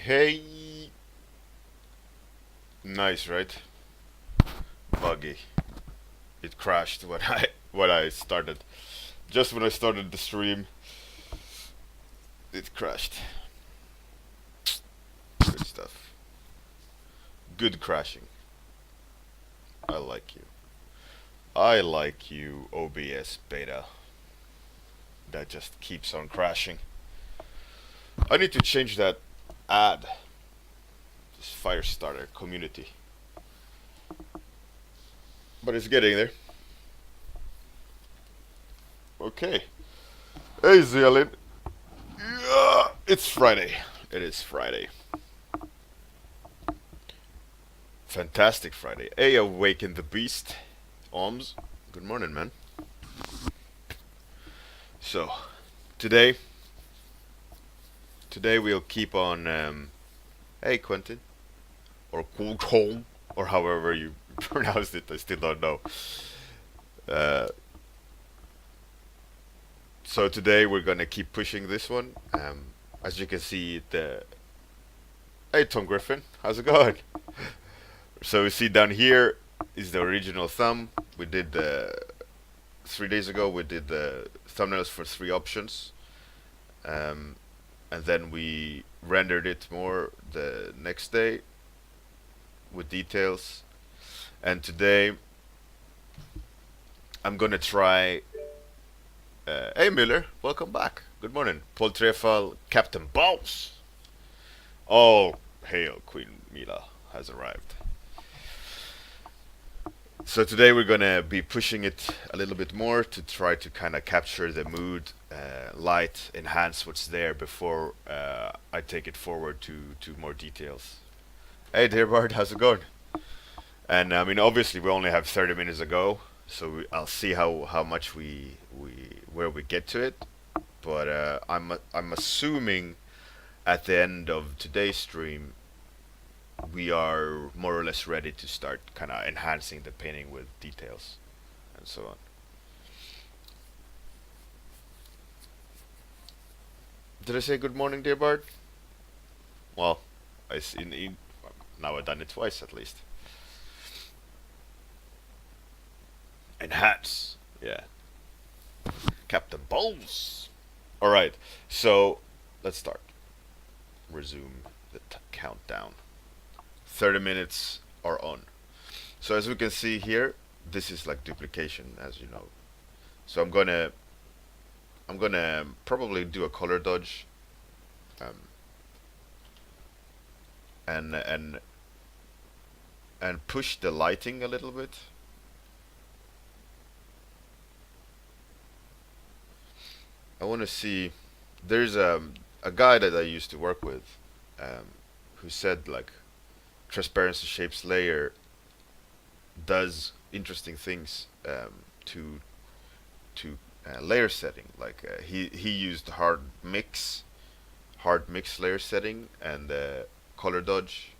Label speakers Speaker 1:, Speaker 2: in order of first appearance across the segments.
Speaker 1: Hey, nice, right? Buggy. It crashed when I started. Just when I started the stream, it crashed. Good stuff. Good crashing. I like you. I like you, OBS beta. That just keeps on crashing. I need to change that ad. This Firestarter community. But it's getting there. Okay. Hey, Zealin. Yeah, it's Friday. It is Friday. Fantastic Friday. Hey, Awaken the Beast. Alms. Good morning, man. So, today, today we'll keep on. Hey, Quentin, or Qualcomm, or however you pronounced it. I still don't know. Uh, so today we're gonna keep pushing this one. As you can see, the hey Tom Griffin, how's it going? So you see down here is the original thumb. We did 3 days ago. We did the thumbnails for 3 options, um, and then we rendered it more the next day with details. And today I'm gonna try. Hey Miller, welcome back. Good morning, Paul Trefal, Captain Boss. All hail Queen Mila has arrived. So today we're gonna be pushing it a little bit more to try to kind of capture the mood, light, enhance what's there before I take it forward to more details. Hey dear Bart, how's it going? And I mean, obviously we only have 30 minutes to go, so I'll see how much where we get to it. But I'm assuming at the end of today's stream we are more or less ready to start kind of enhancing the painting with details and so on. Did I say good morning, dear Bart? Well, now I've done it twice at least. Enhance, yeah. Captain Balls. All right, so let's start. Resume the countdown. 30 minutes are on. So as we can see here, this is like duplication, as you know. So I'm gonna probably do a color dodge, um, and push the lighting a little bit. I want to see. There's a guy that I used to work with, who said like transparency shapes layer does interesting things, to layer setting. Like he used hard mix layer setting and color dodge,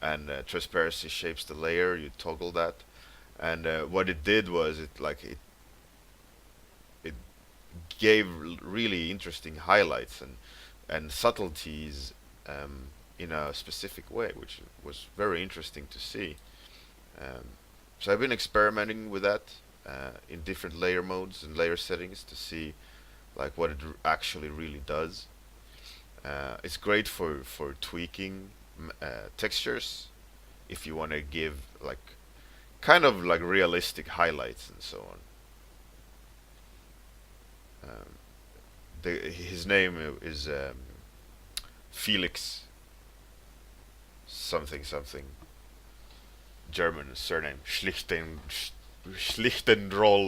Speaker 1: and transparency shapes the layer. You toggle that, and what it did was it gave really interesting highlights and subtleties, in a specific way, which was very interesting to see. Um, so I've been experimenting with that in different layer modes and layer settings to see like what it actually really does. It's great for tweaking textures if you want to give like kind of like realistic highlights and so on. His name is Felix something something, German surname Schlichtenroll,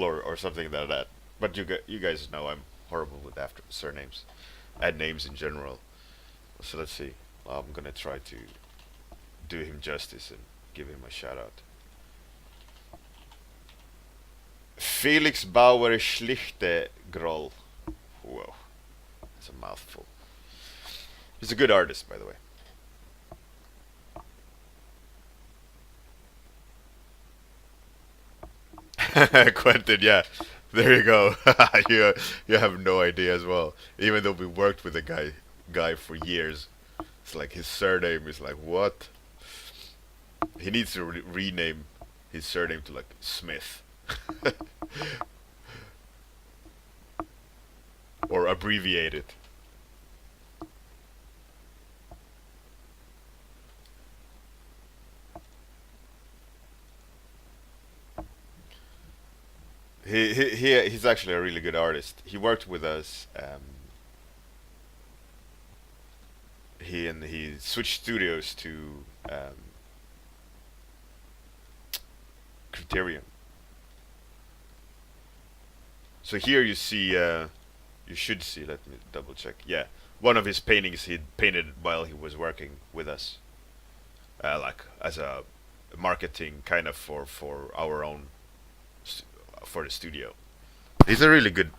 Speaker 1: or something like that. But you guys know I'm horrible with after surnames and names in general. So let's see. I'm gonna try to do him justice and give him a shout out. Felix Bauer Schlichtegroll. Whoa, that's a mouthful. He's a good artist, by the way. Quentin, yeah, there you go. you you have no idea as well. Even though we worked with the guy guy for years. It's like his surname is like what? He needs to rename his surname to like Smith or abbreviate it. He's actually a really good artist. He worked with us. He switched studios to Criterion. So here you see, you should see. Let me double check. Yeah, one of his paintings he painted while he was working with us, like as a marketing kind of for our own for the studio. He's a really good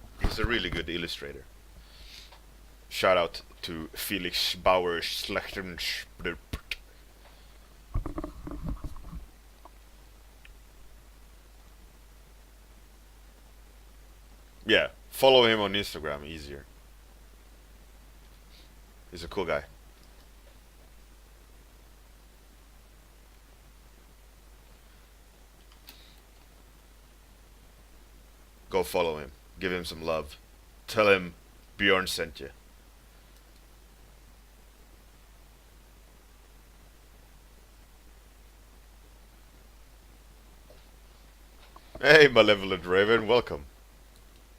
Speaker 1: illustrator. Shout out to Felix Bauer Schlechten. Yeah, follow him on Instagram. Easier. He's a cool guy. Go follow him. Give him some love. Tell him Bjorn sent you. Hey, Malevolent Raven, welcome.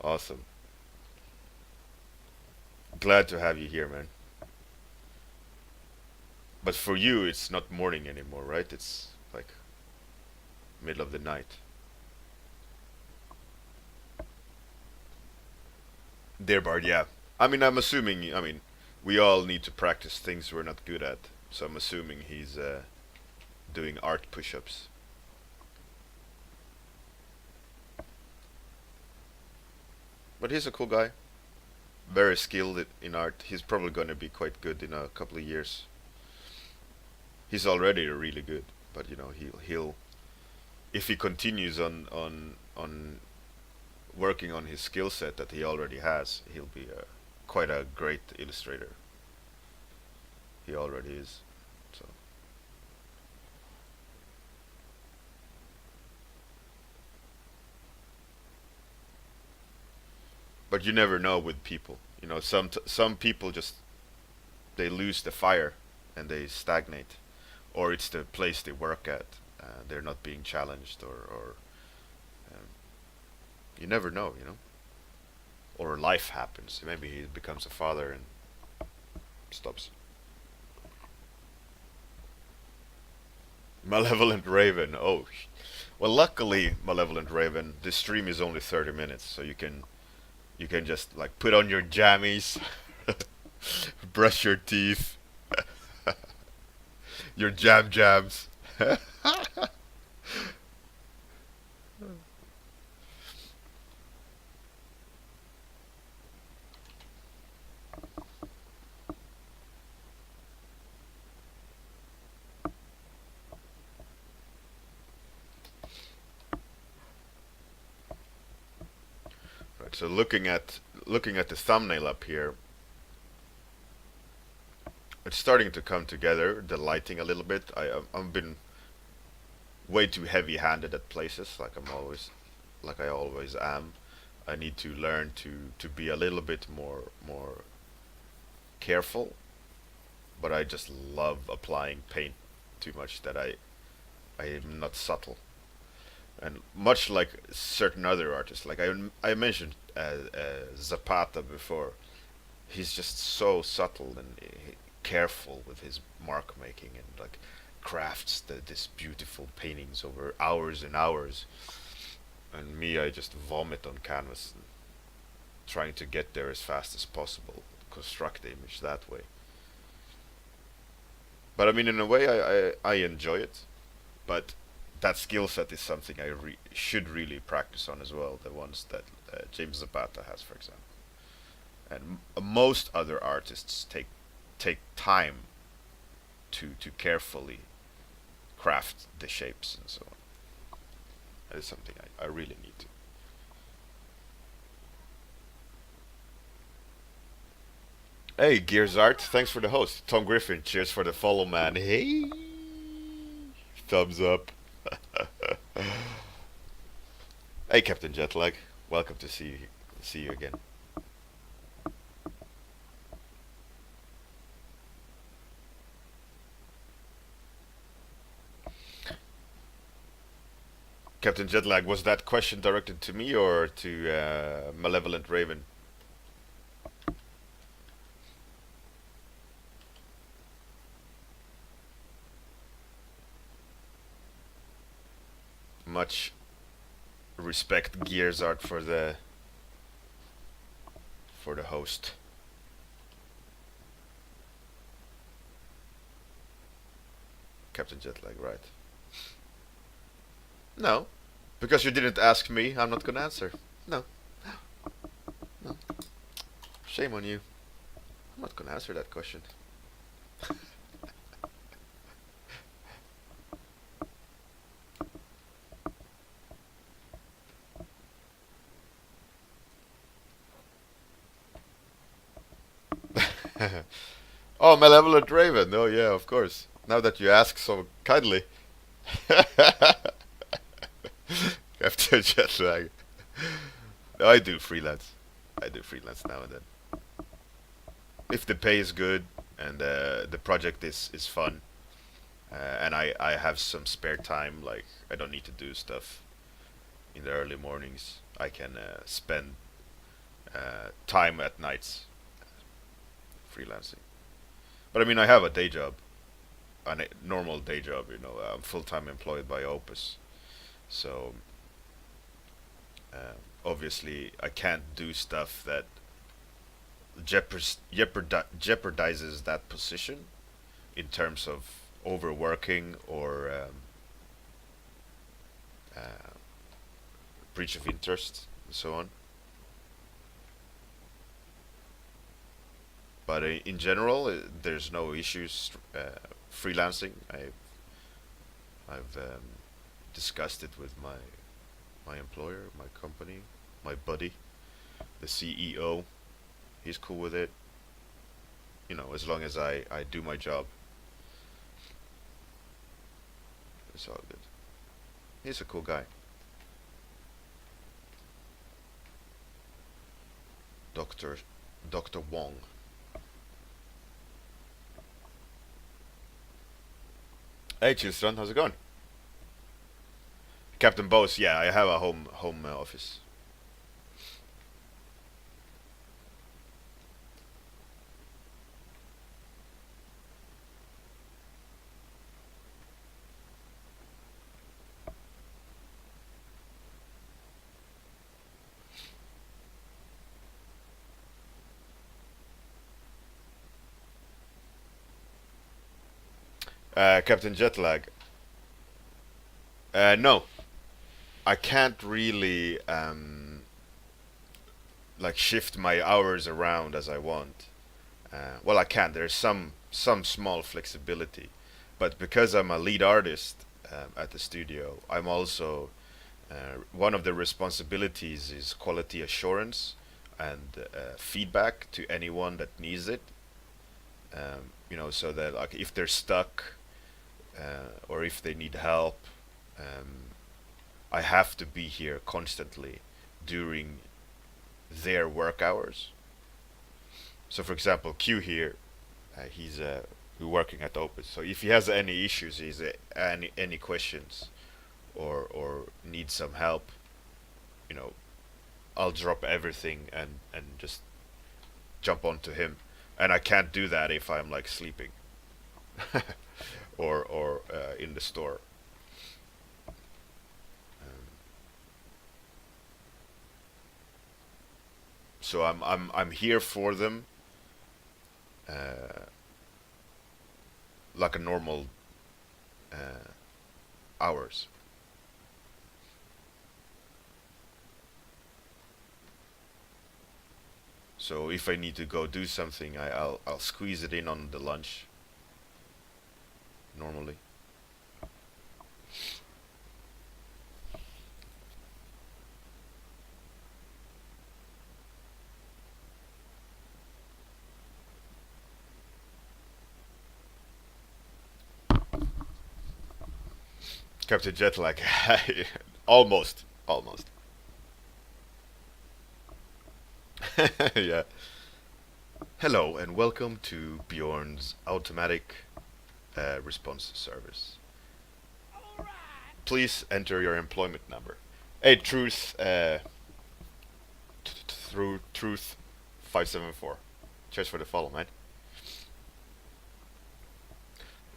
Speaker 1: Awesome. Glad to have you here, man. But for you, it's not morning anymore, right? It's like middle of the night. Dear Bard, yeah. I mean, I'm assuming. I mean, we all need to practice things we're not good at. So I'm assuming he's doing art push-ups. But he's a cool guy. Very skilled in art. He's probably going to be quite good in a couple of years. He's already really good, but you know he'll if he continues on working on his skill set that he already has, he'll be quite a great illustrator. He already is. So, but you never know with people. You know, some people just they lose the fire and they stagnate, or it's the place they work at. They're not being challenged, or um, you never know. You know, or life happens. Maybe he becomes a father and stops. Malevolent Raven. Oh, well, luckily, Malevolent Raven, this stream is only 30 minutes, so you can just like put on your jammies, brush your teeth, your jams. Right. So looking at the thumbnail up here, it's starting to come together. The lighting a little bit. I've been way too heavy-handed at places, like I always am. I need to learn to be a little bit more careful. But I just love applying paint too much that I am not subtle. And much like certain other artists, like I mentioned Zapata before, he's just so subtle and careful with his mark making and like crafts this beautiful paintings over hours and hours. And me, I just vomit on canvas, and trying to get there as fast as possible, construct the image that way. But I mean, in a way, I enjoy it. But that skill set is something I should really practice on as well. The ones that James Zapata has, for example, and most other artists take time to carefully craft the shapes and so on. That is something I really need to. Hey, Gears Art, thanks for the host. Tom Griffin, cheers for the follow, man. Hey, thumbs up. Hey, Captain Jetlag, welcome to see you again. Captain Jetlag, was that question directed to me or to Malevolent Raven? Much respect, Gears Art, for the host. Captain Jetlag, right? No, because you didn't ask me, I'm not gonna answer. No, no. Shame on you. I'm not gonna answer that question. Oh, Malevolent Raven. Oh, yeah, of course. Now that you ask so kindly. After jet lag. No, I do freelance. I do freelance now and then. If the pay is good and the project is fun, and I have some spare time, like I don't need to do stuff in the early mornings, I can spend time at nights freelancing. But I mean, I have a day job, a normal day job. I'm full time employed by Opus, so obviously I can't do stuff that jeopardizes that position in terms of overworking or uh, breach of interest and so on. But in general, there's no issues freelancing. I've discussed it with my employer, my company, my buddy, the CEO. He's cool with it. As long as I do my job, it's all good. He's a cool guy. Doctor Dr. Wong. Hey, Chilstron, how's it going? Captain Bose, yeah, I have a home office. Captain Jetlag. No, I can't really like shift my hours around as I want. Well, I can. There's some small flexibility, but because I'm a lead artist at the studio, I'm also one of the responsibilities is quality assurance and feedback to anyone that needs it. So that like if they're stuck or if they need help, um, I have to be here constantly during their work hours. So, for example, Q here, he's working at Opus. So if he has any issues, he's any questions, or needs some help, you know, I'll drop everything and just jump onto him. And I can't do that if I'm like sleeping or in the store. Um, so I'm here for them, uh, like a normal uh, hours. So if I need to go do something, I'll squeeze it in on the lunch normally. Captain Jetlag. Almost. Almost. Yeah. Hello and welcome to Bjorn's automatic response service. Please enter your employment number. Hey, Truth 574. Cheers for the follow, man.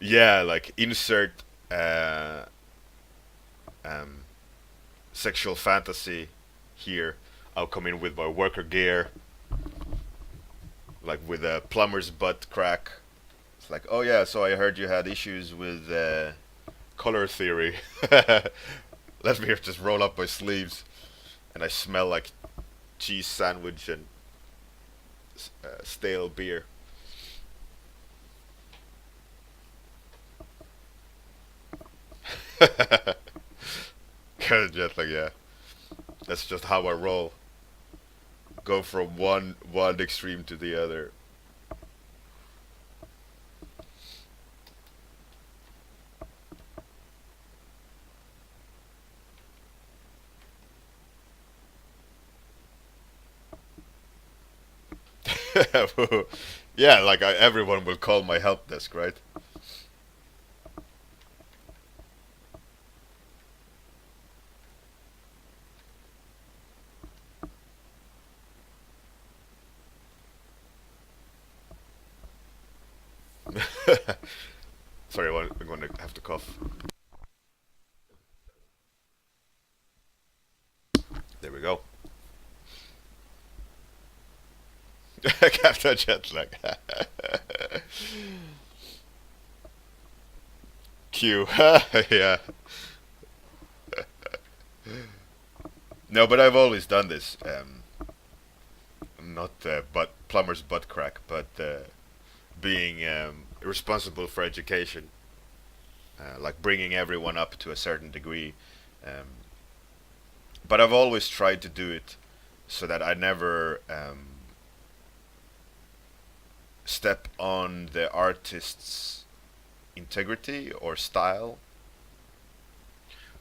Speaker 1: Yeah, like insert uh, um, sexual fantasy here. I'll come in with my worker gear, like with a plumber's butt crack. It's like, oh yeah, so I heard you had issues with color theory. Let me just roll up my sleeves, and I smell like cheese sandwich and stale beer. Just like yeah, that's just how I roll. Go from one extreme to the other. Yeah, like everyone will call my help desk, right? Sorry, I'm going to have to cough. There we go. Captain Jetlag. Q. Yeah. No, but I've always done this. Not but plumber's butt crack, but being responsible for education, like bringing everyone up to a certain degree. Um, but I've always tried to do it so that I never step on the artist's integrity or style.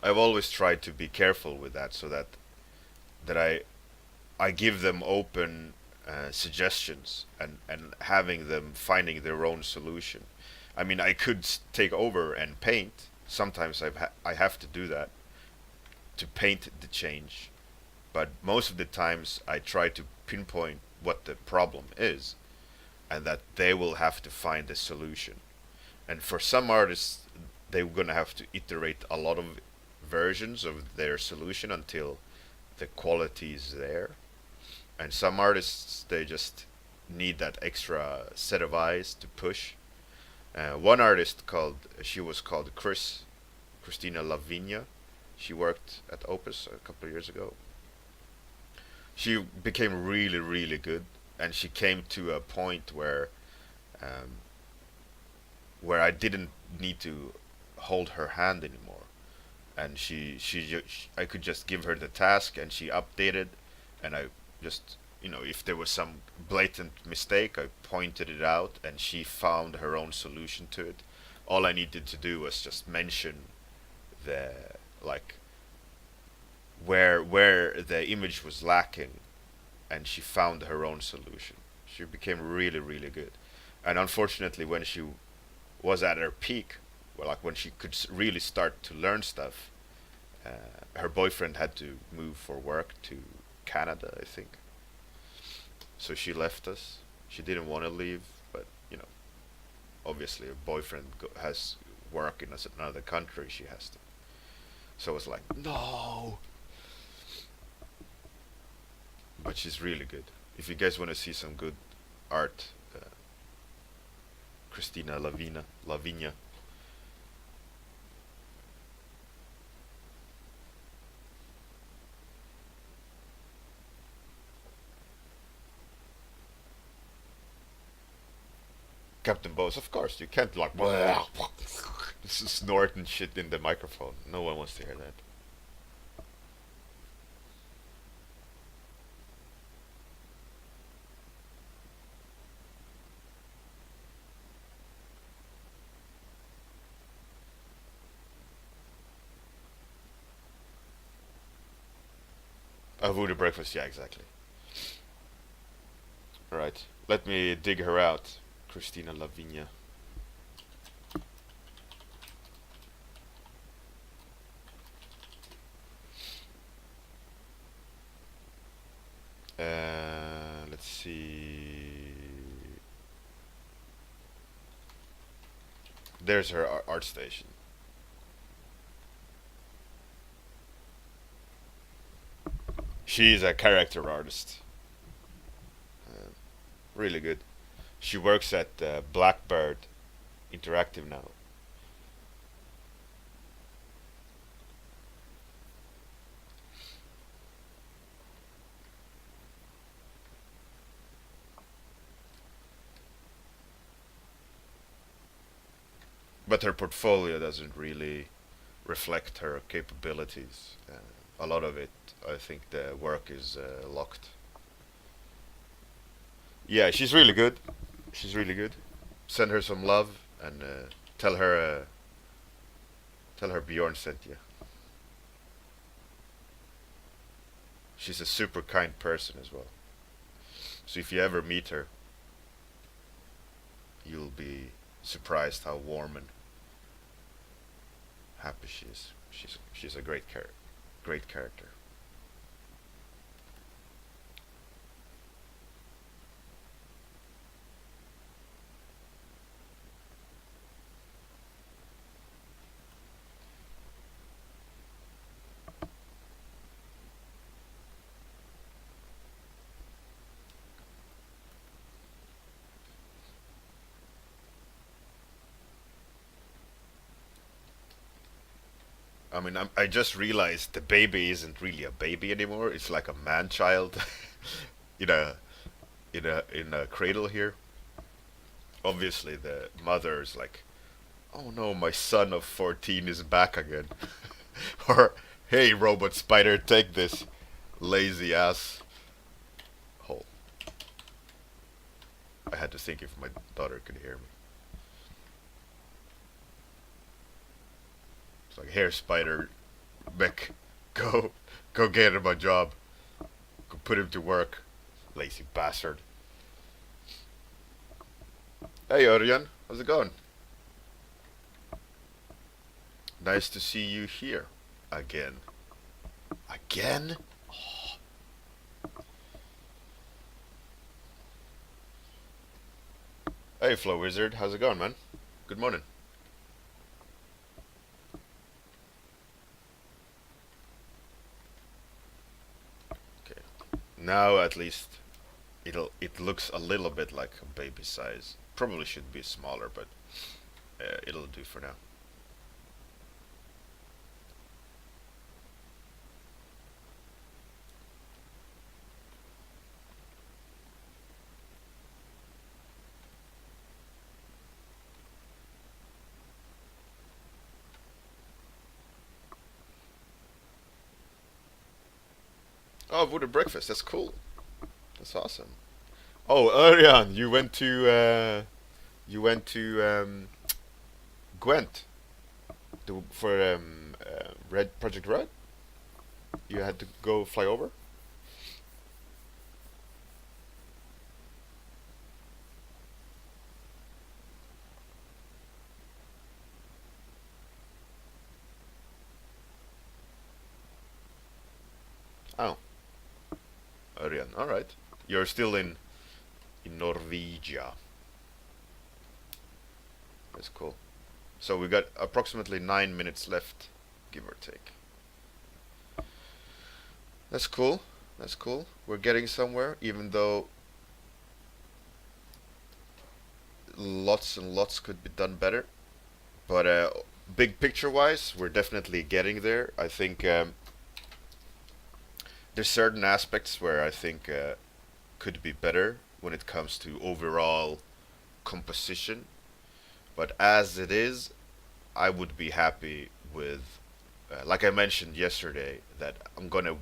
Speaker 1: I've always tried to be careful with that, so that I give them open suggestions and having them finding their own solution. I mean, I could take over and paint. Sometimes I have to do that to paint the change, but most of the times I try to pinpoint what the problem is, and that they will have to find a solution. And for some artists, they're gonna have to iterate a lot of versions of their solution until the quality is there. And some artists, they just need that extra set of eyes to push. One artist she was called Christina Lavinia. She worked at Opus a couple of years ago. She became really, really good, and she came to a point um, where I didn't need to hold her hand anymore, and I could just give her the task, and she updated, and I just if there was some blatant mistake, I pointed it out, and she found her own solution to it. All I needed to do was just mention the like where the image was lacking, and she found her own solution. She became really, really good. And unfortunately, when she was at her peak, well, like when she could really start to learn stuff, her boyfriend had to move for work to Canada, I think. So she left us. She didn't want to leave, but obviously, a boyfriend has work in another country. She has to. So I was like, no. But she's really good. If you guys want to see some good art, Christina Lavinia. Captain Bose, of course, you can't like snort and shit in the microphone. No one wants to hear that. A voodoo breakfast, yeah, exactly. Alright, let me dig her out. Christina Lavinia. Let's see. There's her art station. She's a character artist. Uh, really good. She works at Blackbird Interactive now. But her portfolio doesn't really reflect her capabilities. A lot of it, I think, the work is locked. Yeah, she's really good. She's really good. Send her some love and tell her tell her Bjorn sent you. She's a super kind person as well. So if you ever meet her, you'll be surprised how warm and happy she is. She's a great character. I mean, I just realized the baby isn't really a baby anymore. It's like a man child in a in a cradle here. Obviously, the mother's like, "Oh no, my son of 14 is back again," or "Hey, robot spider, take this, lazy ass hole." I had to think if my daughter could hear me. It's like, "Here, spider, Beck, go get him a job. Go put him to work, lazy bastard." Hey, Örjan, how's it going? Nice to see you here again. Again? Hey, Flow Wizard, how's it going, man? Good morning. Okay, now at least it looks a little bit like a baby size. Probably should be smaller, but it'll do for now. Oh, voodoo breakfast. That's cool. That's awesome. Oh, Örjan, you went to Gwent for Red Project Red. You had to go fly over. Oh, Örjan. All right. You're still in Norwegia. That's cool. So we got approximately 9 minutes left, give or take. That's cool. That's cool. We're getting somewhere, even though lots and lots could be done better. But big picture wise, we're definitely getting there. I think there's certain aspects where I think could be better when it comes to overall composition. But as it is, I would be happy with, like I mentioned yesterday, that I'm gonna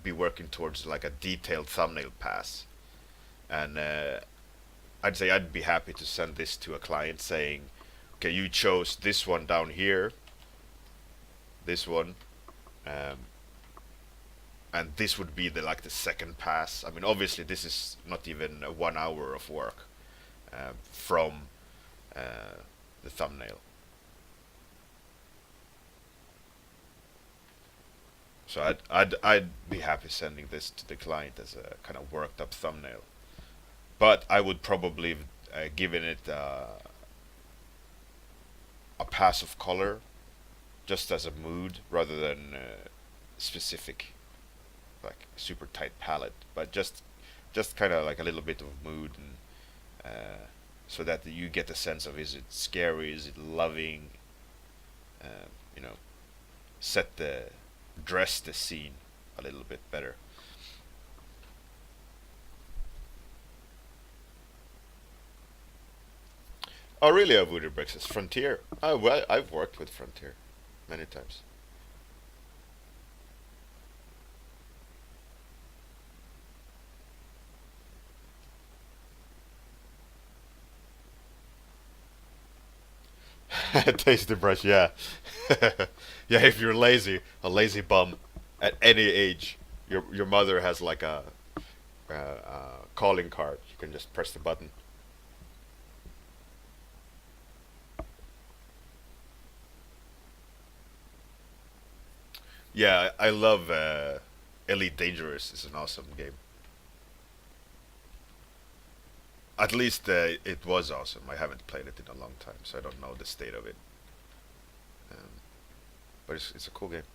Speaker 1: be working towards like a detailed thumbnail pass, and I'd say I'd be happy to send this to a client saying, okay, you chose this one down here, this one, um, and this would be the like the second pass. I mean, obviously this is not even 1 hour of work from the thumbnail. So I'd be happy sending this to the client as a kind of worked up thumbnail, but I would probably given it a pass of color just as a mood rather than specific like super tight palette, but just kind of like a little bit of mood, and so that you get the sense of, is it scary, is it loving, you know, set the dress the scene a little bit better. Oh really, a Voodoo Bricks is Frontier. Oh well, I've worked with Frontier many times. Taste the brush, yeah. Yeah, if you're lazy, a lazy bum at any age, your mother has like a calling card. You can just press the button. Yeah, I love Elite Dangerous. It's an awesome game. At least it was awesome. I haven't played it in a long time, so I don't know the state of it. Um, but it's a cool game.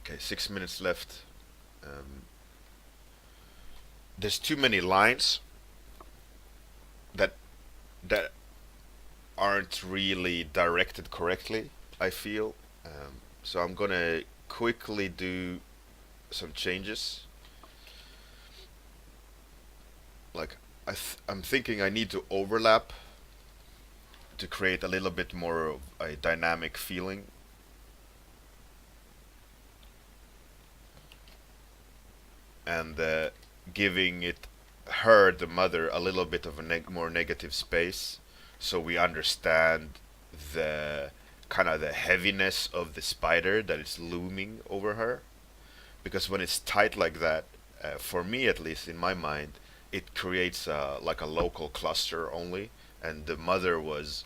Speaker 1: Okay, 6 minutes left. Um, there's too many lines that that aren't really directed correctly, I feel. So I'm gonna quickly do some changes. Like I'm thinking I need to overlap to create a little bit more of a dynamic feeling, and giving it her the mother a little bit of a more negative space, so we understand the kind of the heaviness of the spider that is looming over her. Because when it's tight like that, for me at least in my mind, it creates like a local cluster only, and the mother was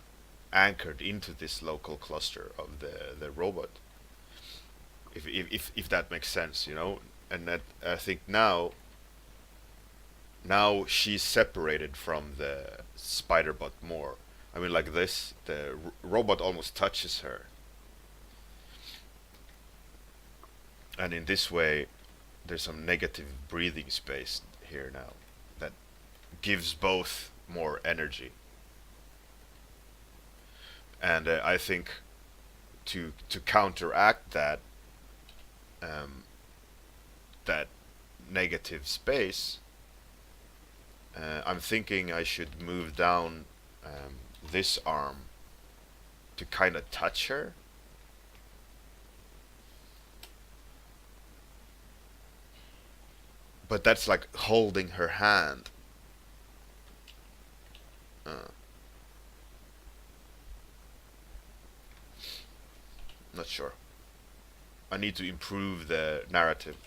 Speaker 1: anchored into this local cluster of the robot. If that makes sense, you know. And that I think now she's separated from the spider bot more. I mean, like this, the robot almost touches her, and in this way, there's some negative breathing space here now that gives both more energy. And I think to counteract that, um, that negative space, I'm thinking I should move down this arm to kind of touch her. But that's like holding her hand. Uh, not sure. I need to improve the narrative.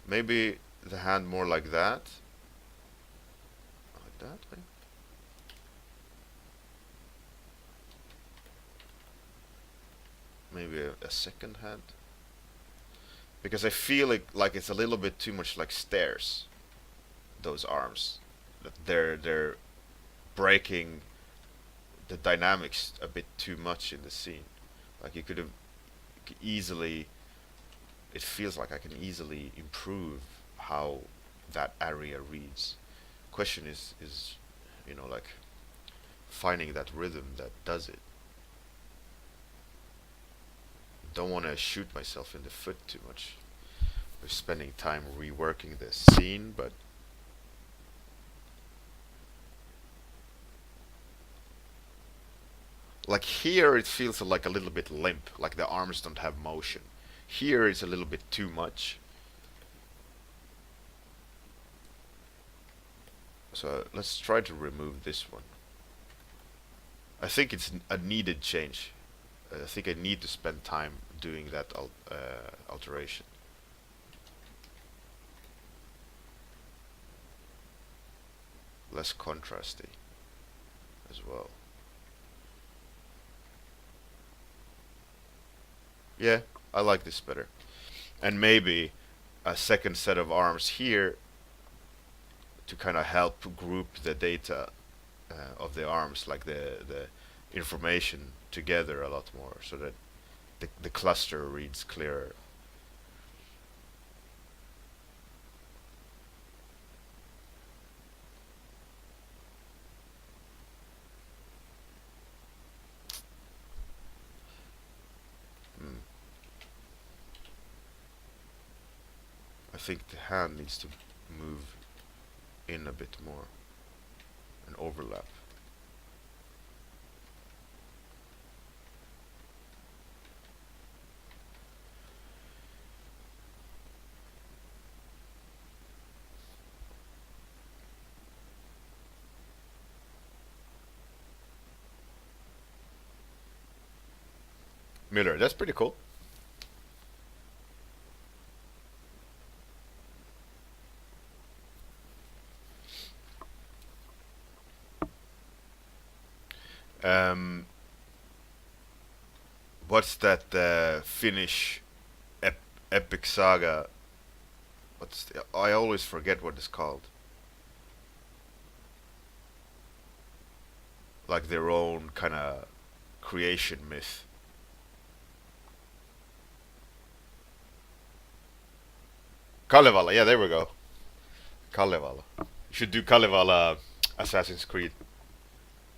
Speaker 1: Maybe the hand more like that. Like that, right? Maybe a second hand. Because I feel like it's a little bit too much like stairs. Those arms, that they're breaking the dynamics a bit too much in the scene. Like you could have easily. It feels like I can easily improve how that area reads. Question is, like finding that rhythm that does it. Don't want to shoot myself in the foot too much. We're spending time reworking the scene, but like here it feels like a little bit limp, like the arms don't have motion. Here it's a little bit too much. So let's try to remove this one. I think it's a needed change. I think I need to spend time doing that alteration. Less contrasty as well. Yeah, I like this better. And maybe a second set of arms here to kind of help group the data of the arms, like the information together a lot more, so that the cluster reads clearer. Hmm. I think the hand needs to move in a bit more and overlap. Miller, that's pretty cool. Um, what's that Finnish epic saga? I always forget what it's called. Like their own kind of creation myth. Kalevala, yeah, there we go. Kalevala. You should do Kalevala Assassin's Creed,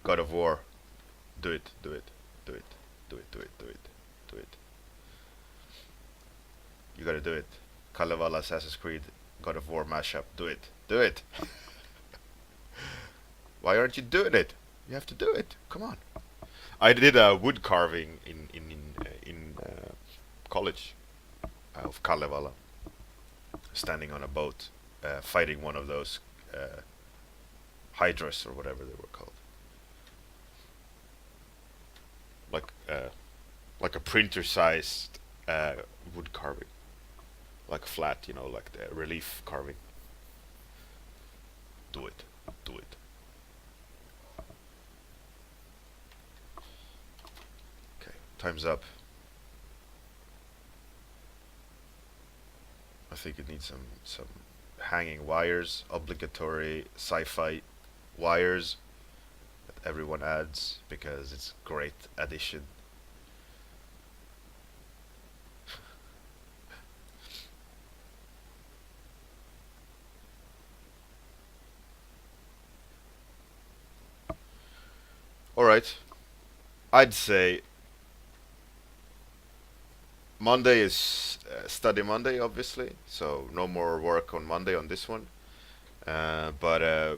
Speaker 1: God of War. Do it, do it, do it, do it, do it, do it, do it. You gotta do it. Kalevala Assassin's Creed, God of War mashup. Do it, do it. Why aren't you doing it? You have to do it. Come on. I did a wood carving in college of Kalevala, standing on a boat, fighting one of those hydras or whatever they were called, like like a printer-sized wood carving, like flat, like the relief carving. Do it, do it. Okay, time's up. I think it needs some hanging wires, obligatory sci-fi wires that everyone adds because it's a great addition. All right, I'd say Monday is study Monday, obviously, so no more work on Monday on this one. But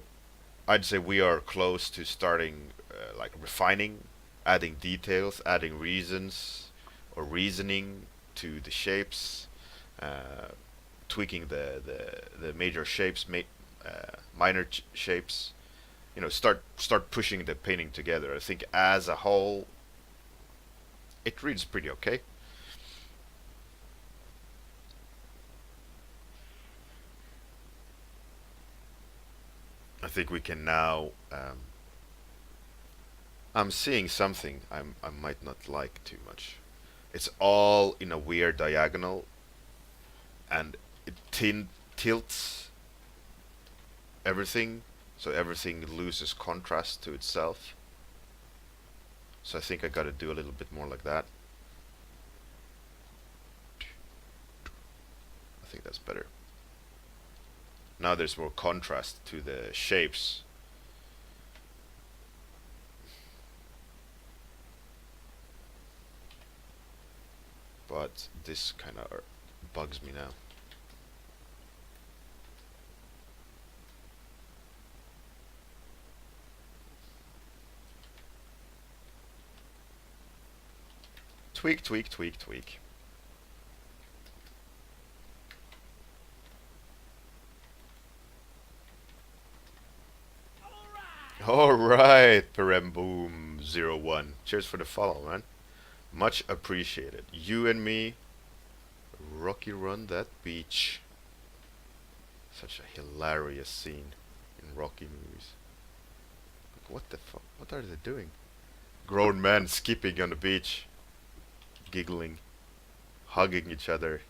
Speaker 1: I'd say we are close to starting, like refining, adding details, adding reasons or reasoning to the shapes, uh, tweaking the major shapes, minor shapes. Start pushing the painting together. I think as a whole, it reads pretty okay. I think we can now. I'm seeing something I might not like too much. It's all in a weird diagonal, and it tilts everything, so everything loses contrast to itself. So I think I gotta do a little bit more like that. I think that's better. Now there's more contrast to the shapes. But this kind of bugs me now. Tweak, tweak, tweak, tweak. Alright, Peremboom01. Cheers for the follow, man. Much appreciated. You and me, Rocky Run that beach. Such a hilarious scene in Rocky movies. Like, what the fuck? What are they doing? Grown men skipping on the beach, giggling, hugging each other.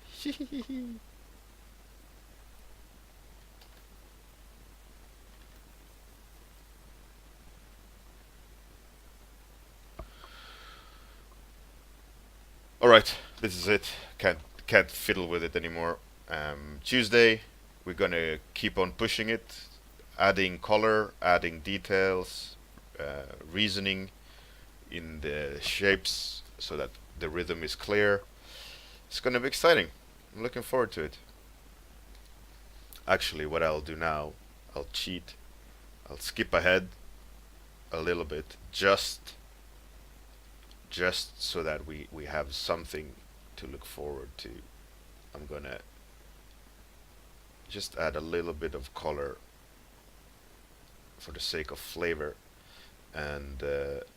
Speaker 1: All right, this is it. Can't fiddle with it anymore. Tuesday, we're gonna keep on pushing it, adding color, adding details, reasoning in the shapes so that the rhythm is clear. It's gonna be exciting. I'm looking forward to it. Actually, what I'll do now, I'll cheat. I'll skip ahead a little bit, just so that we have something to look forward to. I'm gonna just add a little bit of color for the sake of flavor, and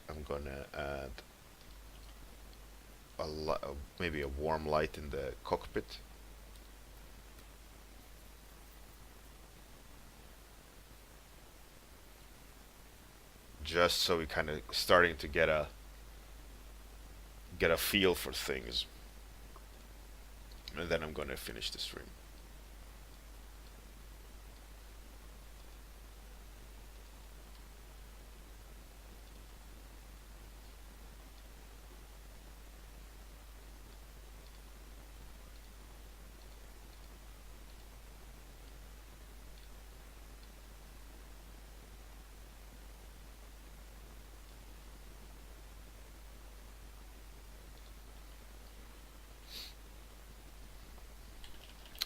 Speaker 1: I'm gonna add maybe a warm light in the cockpit. Just so we kind of starting to get a feel for things, and then I'm gonna finish the stream.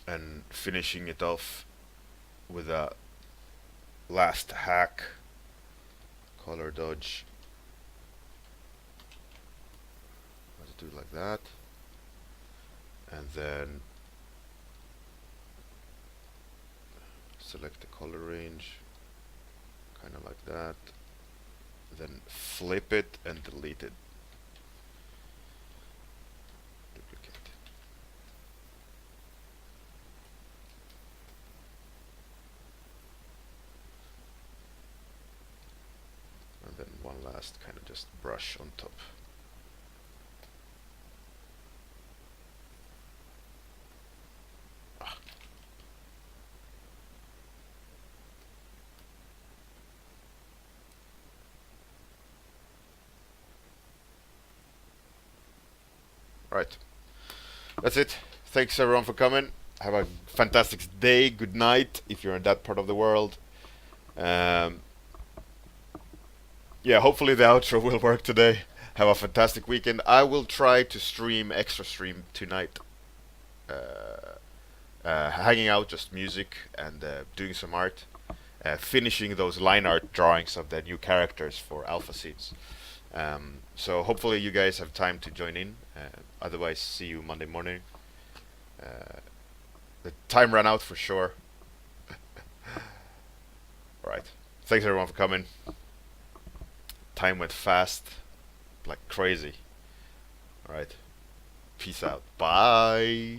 Speaker 1: And finishing it off with a last hack, color dodge. Let's do it like that, and then select the color range, kind of like that, then flip it and delete it. Duplicate. And then one last kind of just brush on top. Right. That's it. Thanks everyone for coming. Have a fantastic day. Good night if you're in that part of the world. Um, yeah, hopefully the outro will work today. Have a fantastic weekend. I will try to stream extra stream tonight. Hanging out, just music and doing some art. Finishing those line art drawings of the new characters for Alpha Seeds. So hopefully you guys have time to join in. Otherwise, see you Monday morning. The time ran out for sure. Alright. Thanks everyone for coming. Time went fast. Like crazy. Alright. Peace out. Bye.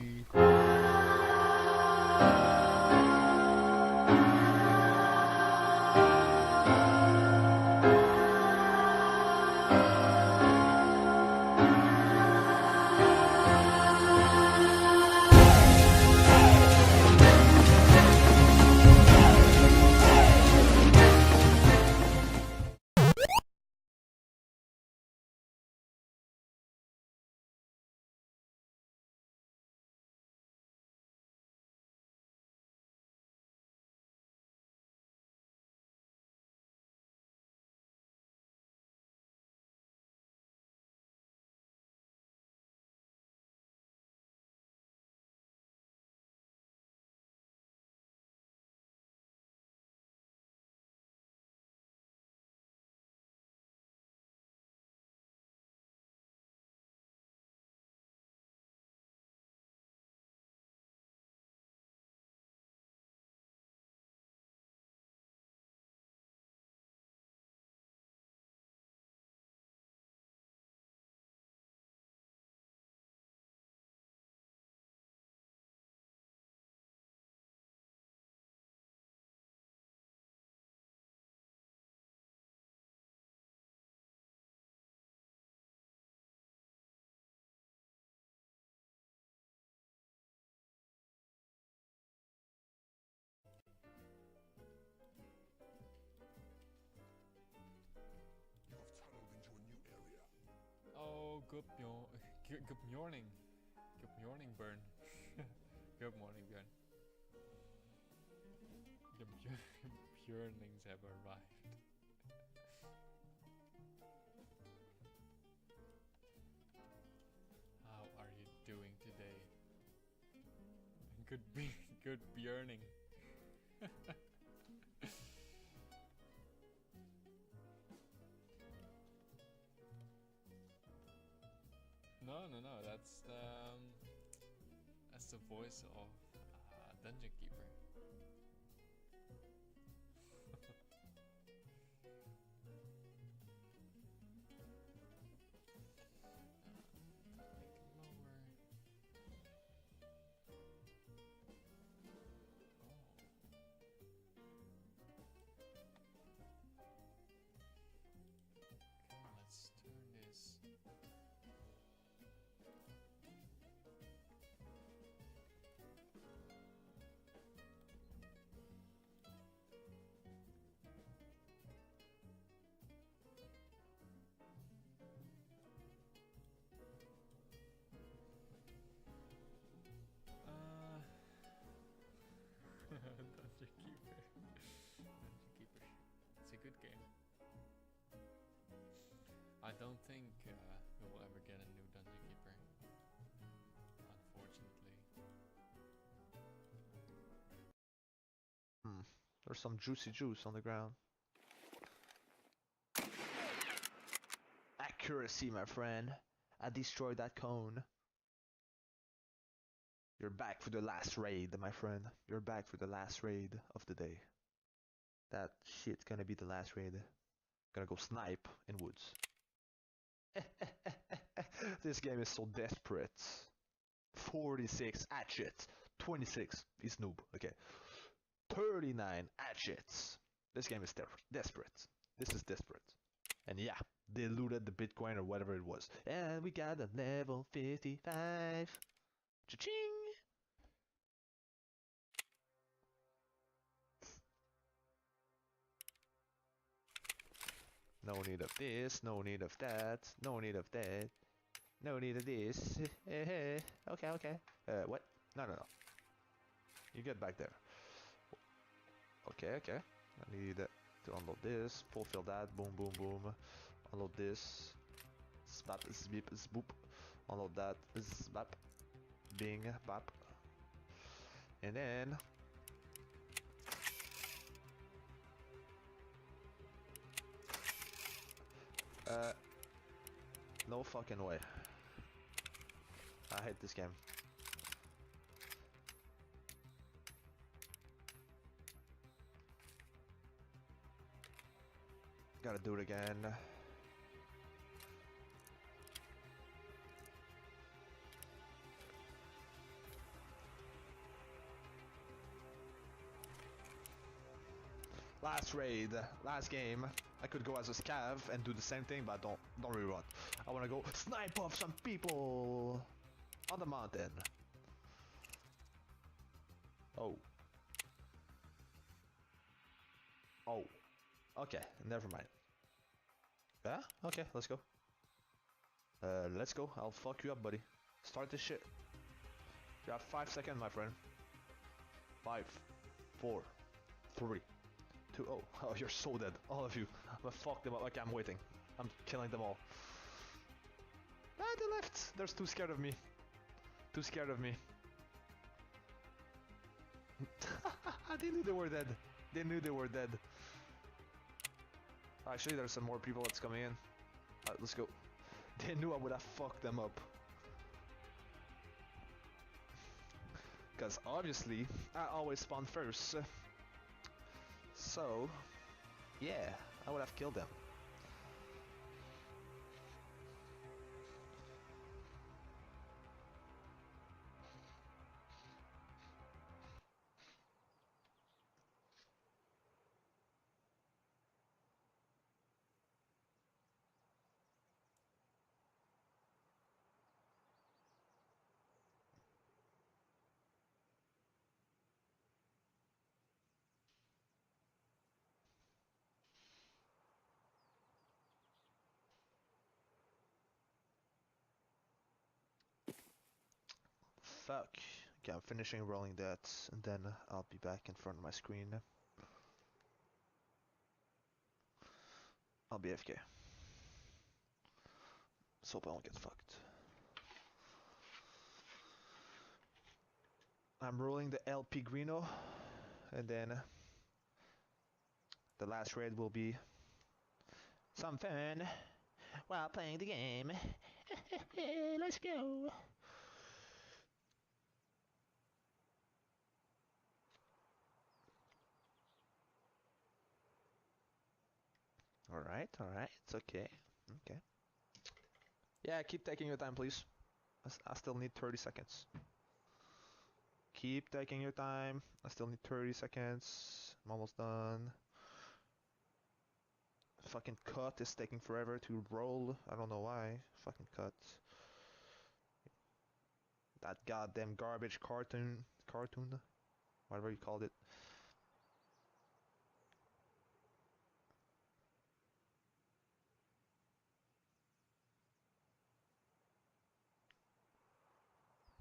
Speaker 2: Good morning. Good morning, Bjorn. Good morning, Bjorn. The Bjornings have arrived. How are you doing today? Good Bjorning. No. That's the voice of Dungeon Keeper. Make it lower. Okay, let's turn this. Dungeon Keeper. Dungeon Keeper. It's a good game. I don't think we will ever get a new Dungeon Keeper. Unfortunately.
Speaker 3: There's some juicy juice on the ground. Accuracy, my friend. I destroyed that cone. You're back for the last raid, my friend. You're back for the last raid of the day. That shit's gonna be the last raid. Gonna go snipe in woods. This game is so desperate. 46 hatchets. 26 is noob. Okay. 39 hatchets. This game is desperate. This is desperate. And yeah, they looted the Bitcoin or whatever it was. And we got a level 55. Cha-ching! No need of this, no need of that, no need of that, no need of this. Okay. What? No. You get back there. Okay. I need to unload this, fulfill that, boom. Unload this. Spap, zbeep, zboop. Unload that, zbap. Bing, bap. And then... no fucking way. I hate this game. Gotta do it again. Last raid, last game. I could go as a scav and do the same thing, but don't rerun. I wanna go snipe off some people on the mountain. Oh. Okay, never mind. Yeah? Okay, let's go. Let's go. I'll fuck you up, buddy. Start this shit. You have 5 seconds, my friend. 5, 4, 3, 2, oh. Oh, you're so dead. All of you. I'm gonna fuck them up. Okay, I'm waiting. I'm killing them all. Ah, they left. They're too scared of me. Too scared of me. They knew they were dead. They knew they were dead. Actually, there's some more people that's coming in. Alright, let's go. They knew I would have fucked them up. Because obviously, I always spawn first. So, yeah, I would have killed them. fuck? Okay, I'm finishing rolling that, and then I'll be back in front of my screen. I'll be AFK. Let's hope I don't get fucked. I'm rolling the LP Greeno, and then the last raid will be some fun while playing the game. Let's go. Alright, it's okay. Okay. Yeah, keep taking your time, please. I still need 30 seconds. Keep taking your time. I still need 30 seconds. I'm almost done. Fucking cut is taking forever to roll. I don't know why. Fucking cut. That goddamn garbage cartoon. Whatever you called it.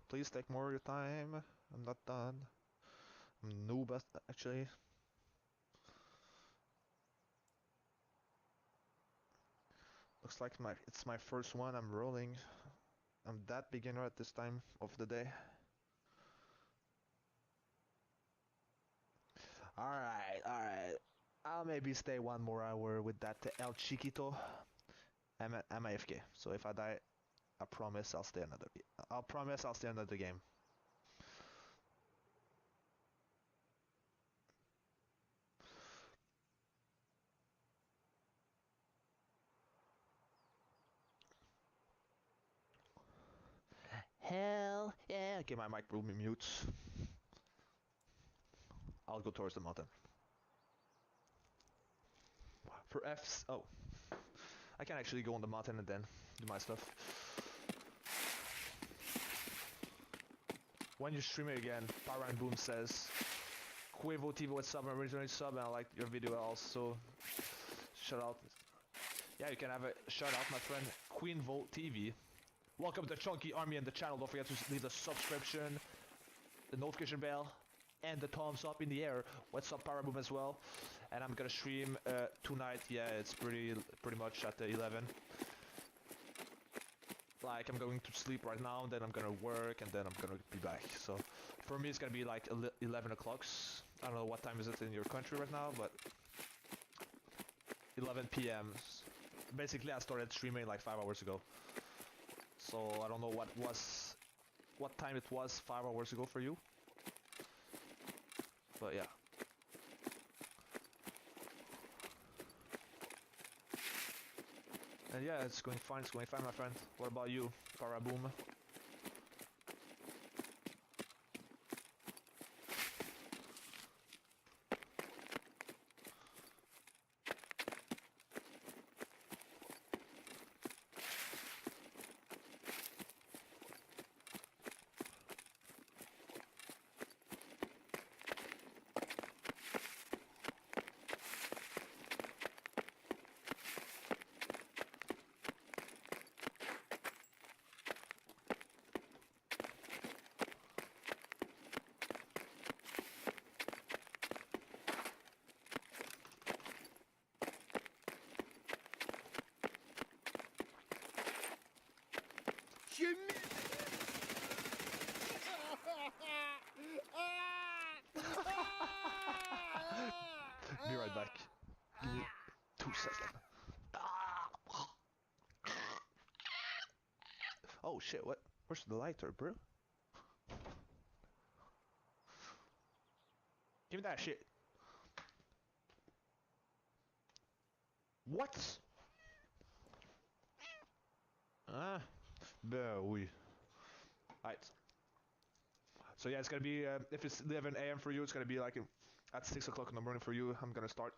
Speaker 3: Please take more of your time. I'm not done. I'm noob actually. Looks like it's my first one I'm rolling. I'm that beginner at this time of the day. Alright. I'll maybe stay one more hour with that El Chiquito. I'm AFK, so if I die, I promise I'll stay another. I'll promise I'll stay another game. Hell yeah! Okay, my mic will be mute. I'll go towards the mountain. For F's, oh, I can actually go on the mountain and then do my stuff. When you stream it again, Power and Boom says, Quavo TV, what's up? I'm originally sub and I liked your video also. Shout out. Yeah, you can have a shout out, my friend Queen Volt TV. Welcome to the Chunky Army and the channel. Don't forget to leave the subscription, the notification bell, and the thumbs up in the air. What's up, Power Boom as well? And I'm gonna stream tonight. Yeah, it's pretty much at 11. Like, I'm going to sleep right now, then I'm gonna work, and then I'm gonna be back. So for me, it's gonna be like 11 o'clock. I don't know what time is it in your country right now, but 11 p.m. Basically, I started streaming like 5 hours ago. So I don't know what time it was 5 hours ago for you. But yeah. And yeah, it's going fine, my friend. What about you, Paraboom? Be right back. Give me 2 seconds. Oh shit, what? Where's the lighter, bro? Give me that shit. What? Ah, oui. Alright. So yeah, it's gonna be, if it's 11 a.m. for you, it's gonna be like at 6 o'clock in the morning for you. I'm gonna start.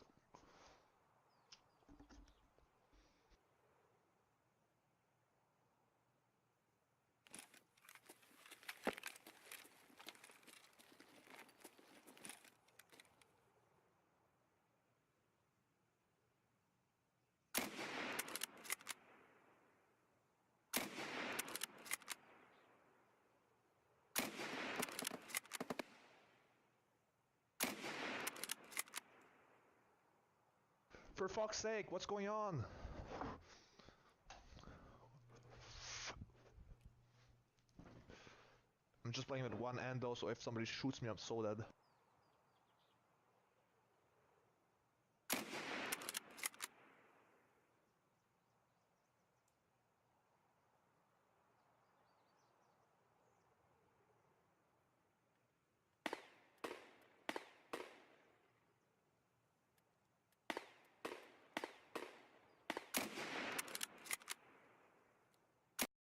Speaker 3: For fuck's sake, what's going on? I'm just playing with one endo, so if somebody shoots me, I'm so dead.